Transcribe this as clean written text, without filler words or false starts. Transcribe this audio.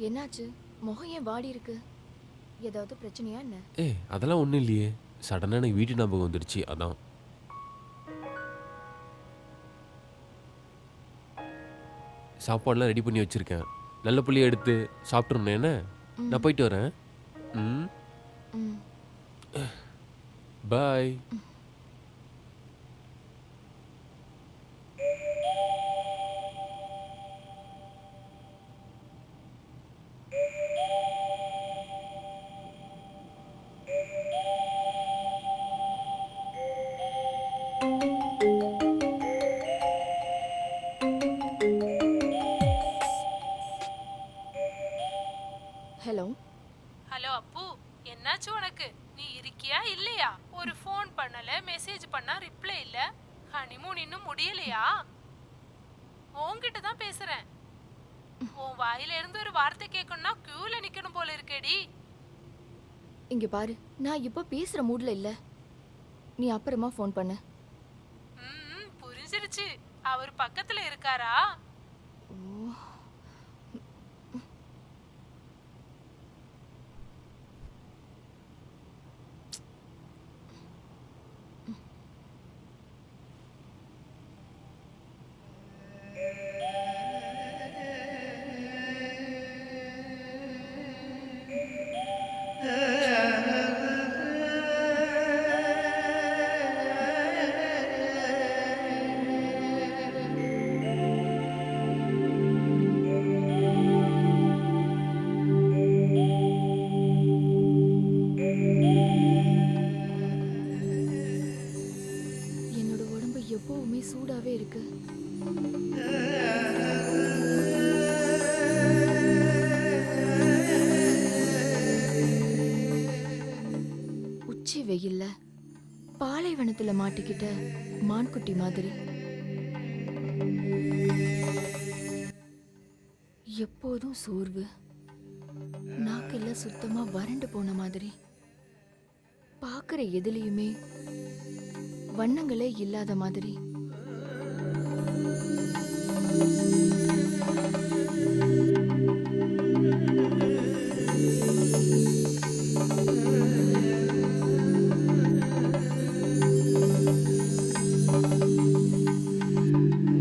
என்னாச்சு? முகம் ஏன் வாடி இருக்கு? ஏதாவது பிரச்சனையா என்ன? அதெல்லாம் ஒண்ணும் இல்லையே. சடனா எனக்கு வீட்டு ஞாபகம் வந்துடுச்சு. அதான். சாப்பாடுலாம் ரெடி பண்ணி வச்சிருக்கேன். நல்ல புள்ளிய எடுத்து சாப்பிட்டுறணும் என்ன? ம், நான் போயிட்டு வரேன். ம். ம். பாய். ஹலோ. ஹலோ அப்பு, என்னாச்சு உனக்கு? நீ இருக்கியா இல்லையா? ஒரு ஃபோன் பண்ணல, மெசேஜ் பண்ணா ரிப்ளை இல்ல. ஹனிமூன் இன்னும் முடியலையா? உன்கிட்ட தான் பேசுறேன். உன் வாயில இருந்து ஒரு வார்த்தை கேட்கணும்னா கியூல நிக்கணும் போல இருக்கேடி. இங்க பாரு, நான் இப்ப பேசுற மூட்ல இல்ல. நீ அப்புறமா ஃபோன் பண்ணு. புரிஞ்சிருச்சு. அவர் பக்கத்துல இருக்காரா? ஓ. என்னோட உடம்பு எப்பவுமே சூடாவே இருக்கு. உச்சி வெயில்ல பாலைவனத்துல மாட்டிக்கிட்ட மான்குட்டி மாதிரி. எப்போதும் சோர்வு. நாக்கெல்லாம் சுத்தமா வறண்டு போன மாதிரி. பாக்குற எதுலயுமே வண்ணங்களே இல்லாத மாதிரி.